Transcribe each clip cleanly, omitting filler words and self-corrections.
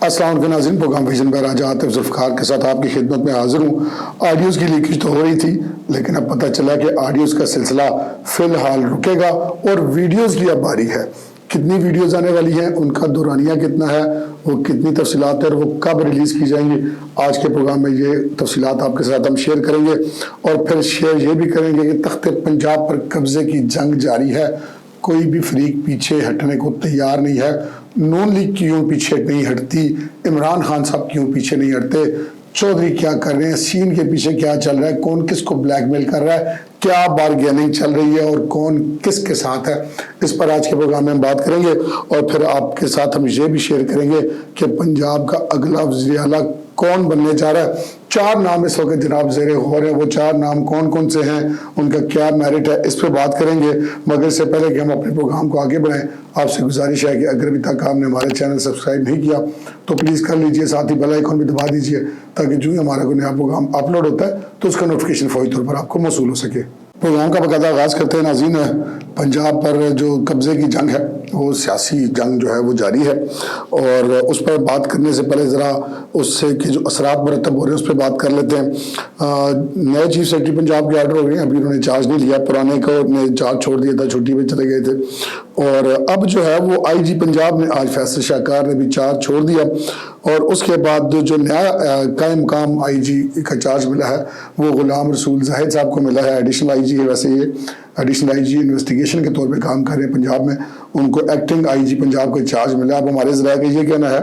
السلام علیکم ناظرین، پروگرام ویژن پر راجہ عاطف ذوالفقار کے ساتھ آپ کی خدمت میں حاضر ہوں۔ آڈیوز کی لیکیج تو ہو رہی تھی، لیکن اب پتہ چلا کہ آڈیوز کا سلسلہ فی الحال رکے گا اور ویڈیوز کی اب باری ہے۔ کتنی ویڈیوز آنے والی ہیں، ان کا دورانیہ کتنا ہے، وہ کتنی تفصیلات ہیں اور وہ کب ریلیز کی جائیں گی، آج کے پروگرام میں یہ تفصیلات آپ کے ساتھ ہم شیئر کریں گے۔ اور پھر شیئر یہ بھی کریں گے کہ تخت پنجاب پر قبضے کی جنگ جاری ہے، کوئی بھی فریق پیچھے ہٹنے کو تیار نہیں ہے۔ نون لیگ کیوں پیچھے نہیں ہٹتی، عمران خان صاحب کیوں پیچھے نہیں ہٹتے، چودھری کیا کر رہے ہیں، سین کے پیچھے کیا چل رہا ہے، کون کس کو بلیک میل کر رہا ہے، کیا بارگیننگ چل رہی ہے اور کون کس کے ساتھ ہے، اس پر آج کے پروگرام میں ہم بات کریں گے۔ اور پھر آپ کے ساتھ ہم یہ بھی شیئر کریں گے کہ پنجاب کا اگلا وزیر اعلیٰ کون بننے جا رہا ہے۔ 4 نام اس وقت جناب زیر غور ہیں، وہ 4 نام کون کون سے ہیں، ان کا کیا میرٹ ہے، اس پہ بات کریں گے۔ مگر اس سے پہلے کہ ہم اپنے پروگرام کو آگے بڑھائیں، آپ سے گزارش ہے کہ اگر ابھی تک آپ نے ہمارے چینل سبسکرائب نہیں کیا تو پلیز کر لیجئے، ساتھ ہی بیل آئیکن بھی دبا دیجئے تاکہ جو ہی ہمارا کوئی نیا پروگرام اپلوڈ ہوتا ہے تو اس کا نوٹیفیکیشن فوری طور پر آپ کو موصول ہو سکے۔ پروگرام کا باقاعدہ آغاز کرتے ہیں ناظرین۔ پنجاب پر جو قبضے کی جنگ ہے، وہ سیاسی جنگ جو ہے وہ جاری ہے، اور اس پر بات کرنے سے پہلے ذرا اس سے کہ جو اثرات مرتب ہو رہے ہیں اس پہ بات کر لیتے ہیں۔ نئے چیف سیکرٹری پنجاب کے آرڈر ہو گئے ہیں، ابھی انہوں نے چارج نہیں لیا، پرانے کو نے چارج چھوڑ دیا تھا، چھٹی پہ چلے گئے تھے، اور اب جو ہے وہ آئی جی پنجاب نے آج فیصل شاہکار نے بھی چارج چھوڑ دیا، اور اس کے بعد جو نیا قائم مقام آئی جی کا چارج ملا ہے وہ غلام رسول زاہد صاحب کو ملا ہے، ایڈیشنل آئی جی ہے۔ ویسے یہ ایڈیشنل آئی جی انویسٹیگیشن کے طور پہ کام کر رہے ہیں پنجاب میں، ان کو ایکٹنگ آئی جی پنجاب کا چارج ملا۔ اب ہمارے ذرائع کا یہ کہنا ہے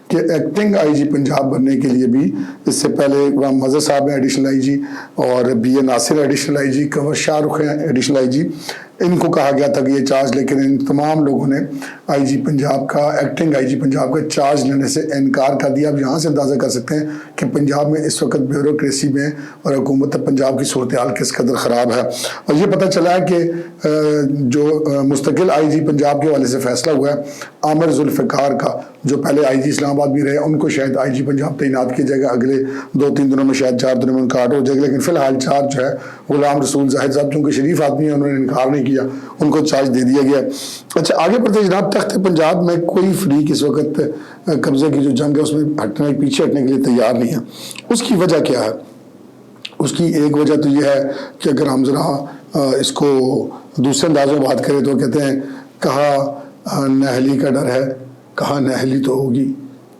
کہ ایکٹنگ آئی جی پنجاب بننے کے لیے بھی اس سے پہلے غلام مظہر صاحب ہیں ایڈیشنل آئی جی، اور be a Nasir additional I جی، کنور شاہ رخ ہیں ایڈیشنل آئی جی، ان کو کہا گیا تھا کہ یہ چارج، لیکن ان تمام لوگوں نے آئی جی پنجاب کا، ایکٹنگ آئی جی پنجاب کا چارج لینے سے انکار کر دیا۔ اب یہاں سے اندازہ کر سکتے ہیں کہ پنجاب میں اس وقت بیوروکریسی میں اور حکومت پنجاب کی صورتحال کس قدر خراب ہے۔ اور یہ پتہ چلا ہے کہ جو مستقل آئی جی پنجاب کے حوالے سے فیصلہ ہوا ہے، عامر ذوالفقار کا، جو پہلے آئی جی اسلام آباد بھی رہے، ان کو شاید آئی جی پنجاب تعینات کیا جائے گا، اگلے 2-3 دنوں میں، شاید 4 دنوں میں ان کا آرڈر ہو جائے گا، لیکن فی الحال چارج جو ہے غلام رسول زاہد صاحب، چونکہ شریف آدمی ہیں، انہوں نے انکار نہیں کیا، ان کو چارج دے دیا گیا۔ اچھا، آگے بڑھتے جناب۔ تخت پنجاب میں کوئی فریق اس وقت قبضے کی جو جنگ ہے اس میں ہٹنے، پیچھے ہٹنے کے لیے تیار نہیں ہے۔ اس کی وجہ کیا ہے؟ اس کی ایک وجہ تو یہ ہے کہ اگر ہم ذرا اس کو دوسرے اندازوں میں بات کریں تو کہتے ہیں کہا نااہلی کا ڈر ہے، کہا نااہلی تو ہوگی،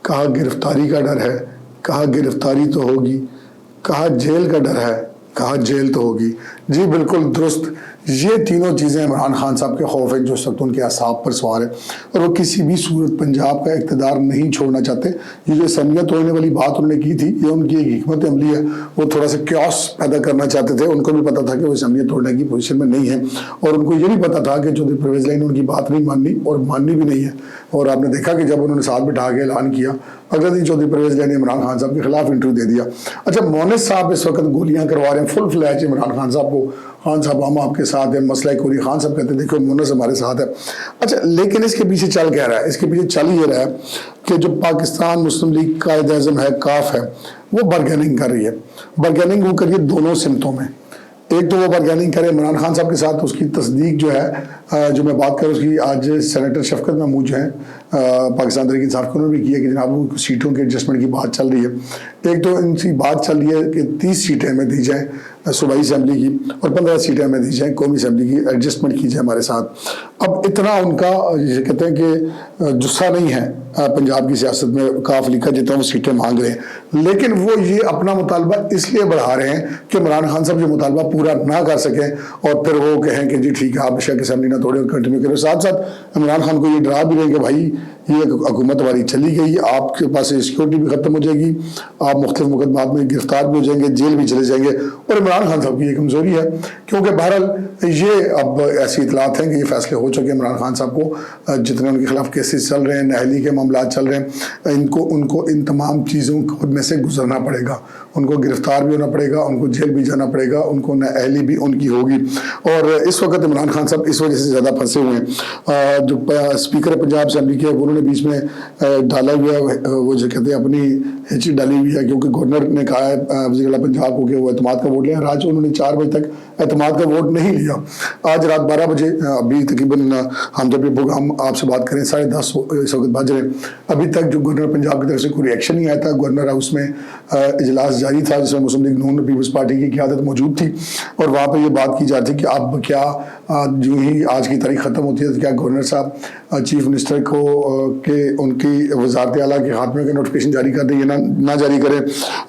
کہا گرفتاری کا ڈر ہے، کہا گرفتاری تو ہوگی، کہا جیل کا ڈر ہے، کہا جیل تو ہوگی۔ جی بالکل درست، یہ تینوں چیزیں عمران خان صاحب کے خوف ہیں جو اس وقت ان کے اعصاب پر سوار ہے، اور وہ کسی بھی صورت پنجاب کا اقتدار نہیں چھوڑنا چاہتے۔ یہ جو اسمبلیاں توڑنے والی بات انہوں نے کی تھی، یہ ان کی ایک حکمت عملی ہے، وہ تھوڑا سا کیوس پیدا کرنا چاہتے تھے۔ ان کو بھی پتا تھا کہ وہ اسمبلیاں توڑنے کی پوزیشن میں نہیں ہیں، اور ان کو یہ بھی پتا تھا کہ چودھری پرویز الہی نے ان کی بات نہیں ماننی اور ماننی بھی نہیں ہے۔ اور آپ نے دیکھا کہ جب انہوں نے ساتھ بٹھا کے اعلان کیا، اگلے دن چودھری پرویز الہی نے عمران خان صاحب کے خلاف انٹرویو دے دیا۔ اچھا، مونس صاحب اس وقت گولیاں کروا رہے ہیں فل فلیج عمران خان صاحب کو، خان صاحب ہم آپ کے ساتھ ہیں، مسئلہ کوری، خان صاحب کہتے ہیں دیکھو مونس ہمارے ساتھ ہے۔ اچھا، لیکن اس کے پیچھے چل کیا رہا ہے؟ اس کے پیچھے چل یہ رہا ہے کہ جو پاکستان مسلم لیگ قائد اعظم ہے، کاف ہے، وہ برگیننگ کر رہی ہے۔ برگیننگ وہ کریے دونوں سمتوں میں، ایک تو وہ برگیننگ کرے عمران خان صاحب کے ساتھ، اس کی تصدیق جو ہے، جو میں بات کروں اس کی، آج سینیٹر شفقت محمود جو ہیں پاکستان تحریک انصاف کے، انہوں نے بھی کیا کہ جناب سیٹوں کے ایڈجسٹمنٹ کی بات چل رہی ہے۔ ایک تو ان کی بات چل رہی ہے کہ 30 سیٹیں ہمیں دی جائیں صوبائی اسمبلی کی، اور 15 سیٹیں ہمیں دی جائیں قومی اسمبلی کی، ایڈجسٹمنٹ کی جائے ہمارے ساتھ۔ اب اتنا ان کا یہ کہتے ہیں کہ جسہ نہیں ہے پنجاب کی سیاست میں کاف لکھا جتنا وہ سیٹیں مانگ رہے ہیں، لیکن وہ یہ اپنا مطالبہ اس لیے بڑھا رہے ہیں کہ عمران خان صاحب جو مطالبہ پورا نہ کر سکیں، اور پھر وہ کہیں کہ جی ٹھیک ہے آپ شیخ اسمبلی نہ توڑیں اور کنٹینیو کریں۔ ساتھ ساتھ عمران خان کو یہ ڈرا بھی رہے کہ بھائی یہ حکومت ہماری چلی گئی، آپ کے پاس سیکورٹی بھی ختم ہو جائے گی، آپ مختلف مقدمات میں گرفتار بھی ہو جائیں گے، جیل بھی چلے جائیں گے۔ اور عمران خان صاحب کی یہ کمزوری ہے، کیونکہ بہرحال یہ اب ایسی اطلاعات ہیں کہ یہ فیصلے ہو چکے عمران خان صاحب کو، جتنے ان کے خلاف کیسز چل رہے ہیں، نااہلی کے معاملات چل رہے ہیں، ان کو ان تمام چیزوں میں سے گزرنا پڑے گا، ان کو گرفتار بھی ہونا پڑے گا، ان کو جیل بھی جانا پڑے گا، ان کو نااہلی بھی ان کی ہوگی۔ اور اس وقت عمران خان صاحب اس وجہ سے زیادہ پھنسے ہوئے ہیں۔ جو اسپیکر پنجاب اسمبلی کے، انہوں انہوں نے بیچ میں ڈالا ہوا ہے، وہ جو کہتے ہیں اپنی ہچی ڈالی ہوئی ہے، کیونکہ گورنر نے کہا ہے وزیر اعلیٰ پنجاب کو کہ وہ اعتماد کا ووٹ لیں، اور آج انہوں نے 4 بجے تک اعتماد کا ووٹ نہیں لیا۔ آج رات 12 بجے ابھی تقریباً ہم جب یہ پروگرام آپ سے بات کریں 10:30 اس وقت بج رہے ہیں، ابھی تک جو گورنر پنجاب کی طرف سے کوئی ریئیکشن نہیں آیا تھا۔ گورنر ہاؤس میں اجلاس جاری تھا جس میں مسلم لیگ نون پیپلز پارٹی کی قیادت موجود تھی، اور وہاں پہ یہ بات کی جاتی کہ اب کیا جو ہی آج کی تاریخ ختم ہوتی ہے تو کیا گورنر صاحب چیف منسٹر کو کہ ان کی وزارت اعلیٰ کے خاتمے کا نوٹیفکیشن جاری کر دیں یا نہ جاری کریں۔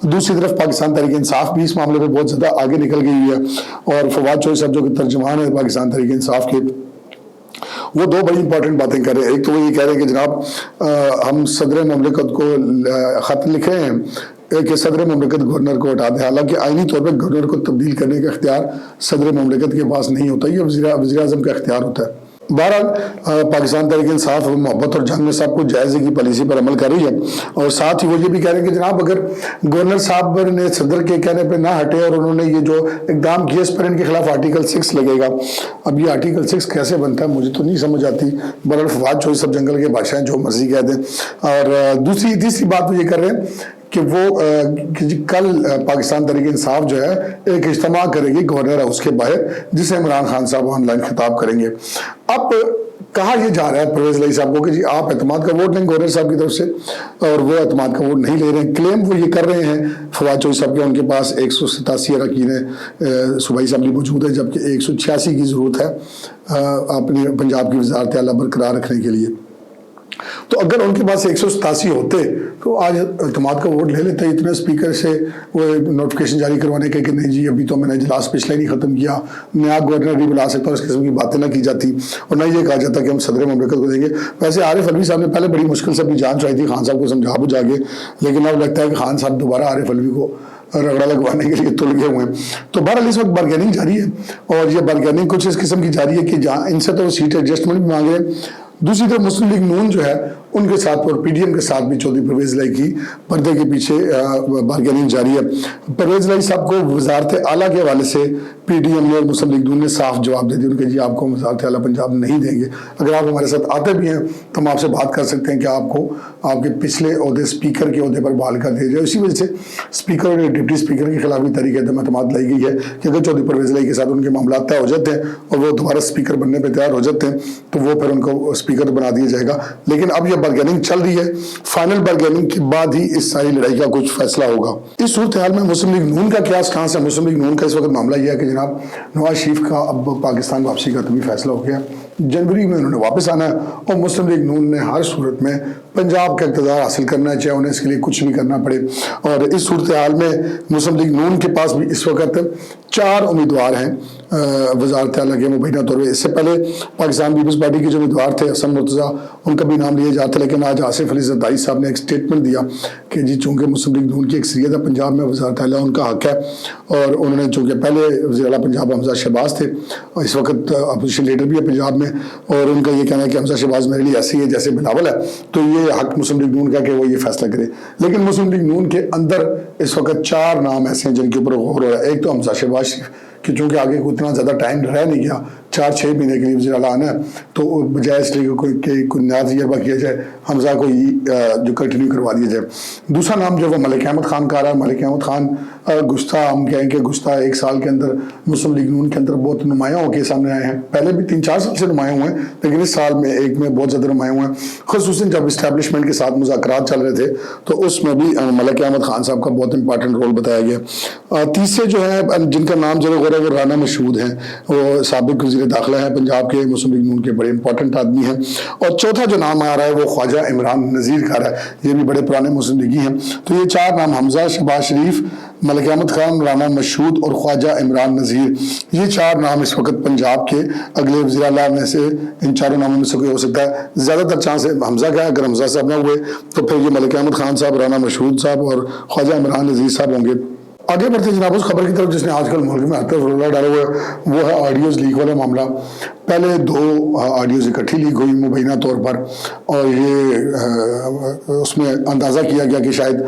دوسری طرف پاکستان تحریک انصاف بھی اس معاملے پہ بہت زیادہ آگے نکل گئی ہے، اور فواد چوہدری صاحب جو کہ ترجمان ہے پاکستان تحریک انصاف کے، وہ 2 بڑی امپورٹنٹ باتیں کر رہے ہیں۔ ایک تو وہ یہ کہہ رہے ہیں کہ جناب ہم صدر مملکت کو خط لکھ رہے ہیں کہ صدر مملکت گورنر کو ہٹا دے، حالانکہ آئینی طور پہ گورنر کو تبدیل کرنے کا اختیار صدر مملکت کے پاس نہیں ہوتا، یہ وزیر اعظم کا اختیار ہوتا ہے۔ بہرحال پاکستان تحریک انصاف محبت اور جنگ میں سب کچھ جائزے کی پالیسی پر عمل کر رہی ہے، اور ساتھ ہی وہ یہ بھی کہہ رہے ہیں کہ جناب اگر گورنر صاحب نے صدر کے کہنے پہ نہ ہٹے اور انہوں نے یہ جو اقدام کیا اس پر ان کے خلاف آرٹیکل 6 لگے گا۔ اب یہ آرٹیکل 6 کیسے بنتا ہے مجھے تو نہیں سمجھ آتی، بہرحال فواد چوہدری صاحب جنگل کے بادشاہ ہیں، جو مرضی کہہ دیں۔ اور تیسری بات وہ یہ کر رہے ہیں کہ وہ کل پاکستان تحریک انصاف جو ہے ایک اجتماع کرے گی گورنر ہاؤس کے باہر، جسے عمران خان صاحب آن لائن خطاب کریں گے۔ اب کہا یہ جا رہا ہے پرویز الہی صاحب کو کہ جی آپ اعتماد کا ووٹ لیں گورنر صاحب کی طرف سے، اور وہ اعتماد کا ووٹ نہیں لے رہے ہیں۔ کلیم وہ یہ کر رہے ہیں فواد چوہدری صاحب کے، ان کے پاس 187 اراکین صوبائی اسمبلی موجود ہے، جبکہ 186 کی ضرورت ہے اپنی پنجاب کی وزارت اعلیٰ برقرار رکھنے کے لیے۔ تو اگر ان کے پاس 187 ہوتے تو آج اعتماد کا ووٹ لے لیتے، اتنے اسپیکر سے وہ نوٹیفکیشن جاری کروانے کے کہ نہیں جی ابھی تو میں نے اجلاس پچھلے ہی نہیں ختم کیا، نیا گورنر نہیں بلا سکتا، اس قسم کی باتیں نہ کی جاتی، اور نہ یہ کہا جاتا کہ ہم صدر مملکت کو دیں گے۔ ویسے عارف علوی صاحب نے پہلے بڑی مشکل سے اپنی جان چڑھائی تھی خان صاحب کو سمجھا بجھا کے، لیکن اب لگتا ہے کہ خان صاحب دوبارہ عارف علوی کو رگڑا لگوانے کے لیے تل گئے ہوئے ہیں۔ تو بہرحال اس وقت بارگیننگ جاری ہے، اور یہ بارگیننگ کچھ اس قسم کی جاری ہے کہ جہاں ان سے تو سیٹ ایڈجسٹمنٹ بھی مانگ رہے ہیں، دوسری طرف مسلم لیگ نون جو ہے ان کے ساتھ اور پی ڈی ایم کے ساتھ بھی چودھری پرویز الہی کی پردے کے پیچھے بارگیننگ جاری ہے۔ پرویز الہی صاحب کو وزارت اعلیٰ کے حوالے سے پی ڈی ایم نے اور مسلم لیگ نون نے صاف جواب دے دیا ان کے جی آپ کو وزارت اعلیٰ پنجاب نہیں دیں گے، اگر آپ ہمارے ساتھ آتے بھی ہیں تو ہم آپ سے بات کر سکتے ہیں کہ آپ کو آپ کے پچھلے عہدے اسپیکر کے عہدے پر بحال کر دیا جائے۔ اسی وجہ سے اسپیکر اور ڈپٹی اسپیکر کے خلاف بھی تحریک عدم اعتماد لائی گئی ہے کہ اگر چودھری پرویز الہی کے ساتھ ان کے معاملات طے ہو جاتے ہیں اور وہ دوبارہ اسپیکر بننے پہ تیار ہو جاتے ہیں تو وہ پھر ان کو اسپیکر بنا دیا جائے گا۔ لیکن اب یہ بارگیننگ چل رہی ہے، فائنل بارگیننگ کے بعد ہی اس ساری لڑائی کا کچھ فیصلہ ہوگا۔ اس صورتحال میں مسلم لیگ نون کا کیا سٹانس ہے؟ مسلم لیگ نون کا اس وقت معاملہ یہ ہے کہ جناب نواز شریف کا اب پاکستان واپسی کا بھی فیصلہ ہو گیا، جنوری میں انہوں نے واپس آنا ہے، اور مسلم لیگ نون نے ہر صورت میں پنجاب کا اقتدار حاصل کرنا ہے، چاہے انہیں اس کے لیے کچھ بھی کرنا پڑے۔ اور اس صورتحال میں مسلم لیگ نون کے پاس بھی اس وقت 4 امیدوار ہیں وزارت اعلیٰ کے مبینہ طور پہ۔ اس سے پہلے پاکستان پیپلز پارٹی کے جو امیدوار تھے حسن مرتضیٰ، ان کا بھی نام لیا جاتا، لیکن آج آصف علی زرداری صاحب نے ایک سٹیٹمنٹ دیا کہ جی چونکہ مسلم لیگ نون کی اکثریت ہے پنجاب میں، وزارت اعلیٰ ان کا حق ہے، اور انہوں نے چونکہ پہلے وزیر اعلیٰ پنجاب حمزہ شہباز تھے اور اس وقت اپوزیشن لیڈر بھی ہے پنجاب میں، اور ان کا یہ کہنا ہے کہ حمزہ شہباز میرے لیے ایسی ہے جیسے بلاول ہے، تو یہ حق مسلم لیگ نون کا کہ وہ یہ فیصلہ کرے۔ لیکن مسلم لیگ نون کے اندر اس وقت 4 نام ایسے ہیں جن کے اوپر غور ہو رہا ہے۔ ایک تو حمزہ شہباز شریف، کہ چونکہ آگے کو اتنا زیادہ ٹائم رہ نہیں گیا، 4-6 مہینے کے لیے وزیر اعلیٰ آنا ہے، تو بجائے اس لیے کوئی نیا تجربہ کیا جائے، حمزہ کو جو کنٹینیو کروا دیا جائے۔ دوسرا نام جو وہ ملک احمد خان کا آ رہا ہے۔ ملک احمد خان گزشتہ ہم کہیں کہ گزشتہ 1 سال کے اندر مسلم لیگ نون کے اندر بہت نمایاں ہو کے سامنے آئے ہیں، پہلے بھی 3-4 سال سے نمایاں ہوئے ہیں، لیکن اس سال میں ایک میں بہت زیادہ نمایاں ہوئے ہیں، خصوصاً جب اسٹیبلشمنٹ کے ساتھ مذاکرات چل رہے تھے تو اس میں بھی ملک احمد خان صاحب کا بہت امپارٹنٹ رول بتایا گیا۔ تیسرے جو ہے جن کا نام جو ہے وہ رانا مشہود ہیں، وہ سابق وزیر داخلہ ہیں پنجاب کے، مسلم لیگ نون کے بڑے امپورٹنٹ آدمی ہیں۔ اور چوتھا جو نام آ رہا ہے وہ خواجہ عمران نذیر کا آ رہا ہے، یہ بھی بڑے پرانے مسلم لیگی ہیں۔ تو یہ 4 نام حمزہ شہباز شریف، ملک احمد خان، رانا مشہود اور خواجہ عمران نذیر، یہ 4 نام اس وقت پنجاب کے اگلے وزیر اعلیٰ میں سے ان 4 ناموں میں سے کوئی ہو سکتا ہے۔ زیادہ تر چانس حمزہ کا ہے، اگر حمزہ صاحب نہ ہوئے تو پھر یہ ملک احمد خان صاحب، رانا مشہود صاحب اور خواجہ عمران نذیر صاحب ہوں گے۔ آگے بڑھتے جناب اس خبر کی طرف جس نے آج کل ملک میں ہر طرف رولا ڈالا ہوا ہے، وہ ہے آڈیوز لیک والا معاملہ۔ پہلے 2 آڈیوز اکٹھی لیک ہوئی مبینہ طور پر، اور یہ اس میں اندازہ کیا گیا کہ شاید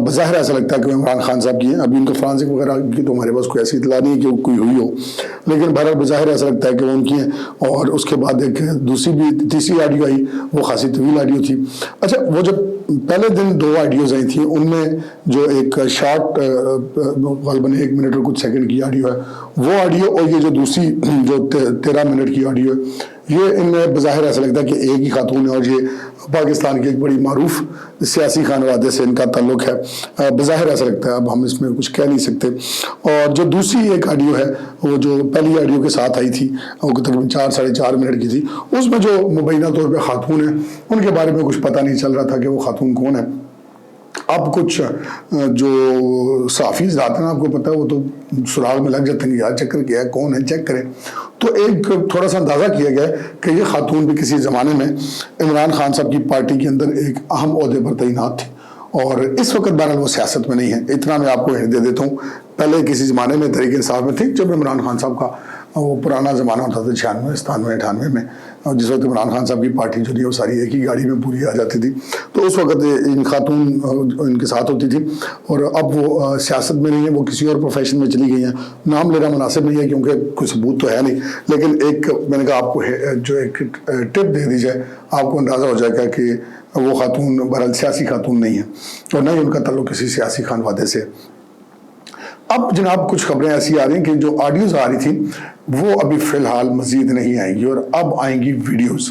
بظاہر ایسا لگتا ہے کہ عمران خان صاحب کی ہیں۔ ابھی ان کو فرانسک وغیرہ کی تو ہمارے پاس کوئی ایسی اطلاع نہیں ہے کہ کوئی ہوئی ہو، لیکن بہرحال بظاہر ایسا لگتا ہے کہ وہ ان کی ہیں۔ اور اس کے بعد ایک تیسری آڈیو آئی، وہ خاصی طویل آڈیو تھی۔ اچھا، وہ جب پہلے دن 2 آڈیوز آئی تھیں، ان میں جو ایک شارٹ غالباً 1 منٹ اور کچھ سیکنڈ کی آڈیو ہے، وہ آڈیو، اور یہ جو دوسری جو 13 منٹ کی آڈیو ہے، یہ ان میں بظاہر ایسا لگتا ہے کہ ایک ہی خاتون ہے، اور یہ پاکستان کی ایک بڑی معروف سیاسی خانوادے سے ان کا تعلق ہے۔ بظاہر ایسا لگتا ہے، اب ہم اس میں کچھ کہہ نہیں سکتے۔ اور جو دوسری ایک آڈیو ہے، وہ جو پہلی آڈیو کے ساتھ آئی تھی، وہ تقریباً 4-4.5 منٹ کی تھی، اس میں جو مبینہ طور پہ خاتون ہیں، ان کے بارے میں کچھ پتہ نہیں چل رہا تھا کہ وہ خاتون کون ہے۔ اب کچھ جو صحافی ذات ہیں، آپ کو پتہ ہے، وہ تو سراغ میں لگ جاتے ہیں، یار چکر کیا ہے، کون ہے، چیک کریں۔ تو ایک تھوڑا سا اندازہ کیا گیا کہ یہ خاتون بھی کسی زمانے میں عمران خان صاحب کی پارٹی کے اندر ایک اہم عہدے پر تعینات تھی، اور اس وقت بہرحال وہ سیاست میں نہیں ہے۔ اتنا میں آپ کو دے دیتا ہوں، پہلے کسی زمانے میں تحریک انصاف میں تھی، جب عمران خان صاحب کا وہ پرانا زمانہ ہوتا تھا 96، 97، 98 میں، جس وقت عمران خان صاحب کی پارٹی جو تھی وہ ساری ایک ہی گاڑی میں پوری آ جاتی تھی، تو اس وقت ان خاتون ان کے ساتھ ہوتی تھی۔ اور اب وہ سیاست میں نہیں ہے، وہ کسی اور پروفیشن میں چلی گئی ہیں۔ نام لینا مناسب نہیں ہے کیونکہ کوئی ثبوت تو ہے نہیں، لیکن ایک میں نے کہا آپ کو جو ایک ٹپ دے دی جائے، آپ کو اندازہ ہو جائے گا کہ وہ خاتون بہرحال سیاسی خاتون نہیں ہے، اور نہ ہی ان کا تعلق کسی سیاسی خانوادے سے۔ اب جناب کچھ خبریں ایسی آ رہی ہیں کہ جو آڈیوز آ رہی تھیں وہ ابھی فی الحال مزید نہیں آئیں گی، اور اب آئیں گی ویڈیوز۔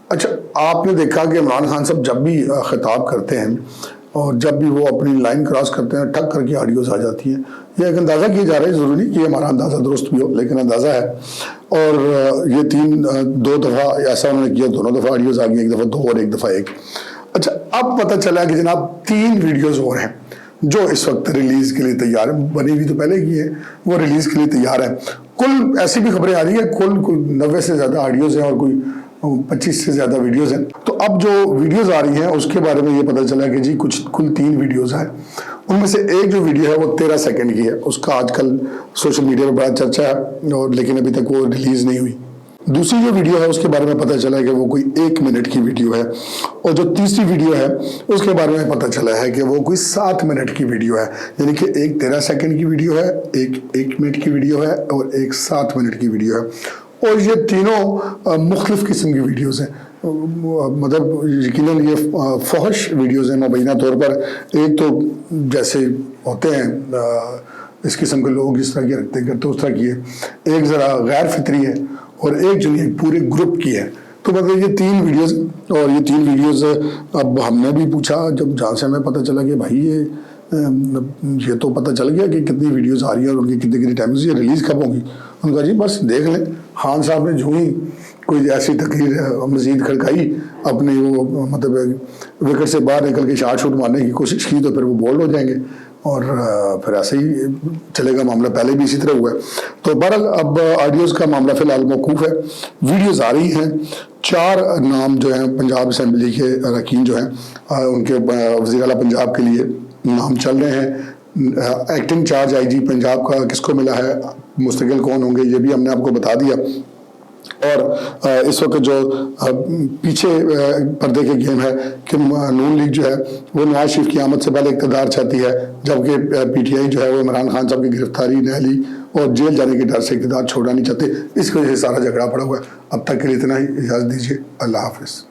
اچھا، آپ نے دیکھا کہ عمران خان صاحب جب بھی خطاب کرتے ہیں اور جب بھی وہ اپنی لائن کراس کرتے ہیں، ٹھک کر کے آڈیوز آ جاتی ہیں۔ یہ ایک اندازہ کیا جا رہا ہے، ضروری کہ ہمارا اندازہ درست بھی ہو، لیکن اندازہ ہے۔ اور یہ 2 دفعہ ایسا انہوں نے کیا، دونوں دفعہ آڈیوز آ گئی، ایک دفعہ 2 اور ایک دفعہ 1۔ اچھا، اب پتہ چلا کہ جناب 3 ویڈیوز اور ہیں جو اس وقت ریلیز کے لیے تیار ہیں، بنی ہوئی تو پہلے کی ہے، وہ ریلیز کے لیے تیار ہیں۔ کل ایسی بھی خبریں آ رہی ہیں، کل 90 سے زیادہ آڈیوز ہیں اور کوئی 25 سے زیادہ ویڈیوز ہیں۔ تو اب جو ویڈیوز آ رہی ہیں اس کے بارے میں یہ پتہ چلا کہ جی کل 3 ویڈیوز ہیں۔ ان میں سے ایک جو ویڈیو ہے وہ 13 سیکنڈ کی ہے، اس کا آج کل سوشل میڈیا پر بڑا چرچا ہے، اور لیکن ابھی تک وہ ریلیز نہیں ہوئی۔ دوسری جو ویڈیو ہے اس کے بارے میں پتہ چلا ہے کہ وہ کوئی 1 منٹ کی ویڈیو ہے، اور جو تیسری ویڈیو ہے اس کے بارے میں پتہ چلا ہے کہ وہ کوئی 7 منٹ کی ویڈیو ہے، یعنی کہ ایک 13 سیکنڈ کی ویڈیو ہے، ایک 1 منٹ کی ویڈیو ہے، اور ایک 7 منٹ کی ویڈیو ہے۔ اور یہ تینوں مختلف قسم کی ویڈیوز ہیں، مطلب یقیناً یہ فحش ویڈیوز ہیں مبینہ طور پر۔ ایک تو جیسے ہوتے ہیں اس قسم کے لوگ اس طرح کی رکھتے کرتے اس طرح کی ہے، ایک ذرا غیر فطری ہے، اور ایک جو نہیں پورے گروپ کی ہے۔ تو مطلب یہ 3 ویڈیوز، اور یہ 3 ویڈیوز اب ہم نے بھی پوچھا جب جہاں سے ہمیں پتہ چلا کہ بھائی یہ تو پتہ چل گیا کہ کتنی ویڈیوز آ رہی ہیں اور ان کی کتنی ٹائمز، یہ ریلیز کب ہوں گی؟ ان کا جی بس دیکھ لیں۔ خان صاحب نے جو ہی کوئی ایسی تقریر مزید کھڑکائی، اپنی وہ مطلب وکٹ سے باہر نکل کے شاٹ مارنے کی کوشش کی، تو پھر وہ بولڈ ہو جائیں گے، اور پھر ایسے ہی چلے گا معاملہ۔ پہلے بھی اسی طرح ہوا ہے۔ تو بہرحال اب آڈیوز کا معاملہ فی الحال موقوف ہے، ویڈیوز آ رہی ہیں۔ 4 نام جو ہیں پنجاب اسمبلی کے اراکین جو ہیں، ان کے وزیر اعلیٰ پنجاب کے لیے نام چل رہے ہیں۔ ایکٹنگ چارج آئی جی پنجاب کا کس کو ملا ہے، مستقل کون ہوں گے، یہ بھی ہم نے آپ کو بتا دیا۔ اور اس وقت جو پیچھے پردے کے گیم ہے کہ نون لیگ جو ہے وہ نواز شریف کی آمد سے پہلے اقتدار چاہتی ہے، جبکہ پی ٹی آئی جو ہے وہ عمران خان صاحب کی گرفتاری، نہلی اور جیل جانے کے ڈر سے اقتدار چھوڑنا نہیں چاہتے۔ اس کی وجہ سے سارا جھگڑا پڑا ہوا ہے۔ اب تک کے لیے اتنا ہی، اجازت دیجیے، اللہ حافظ۔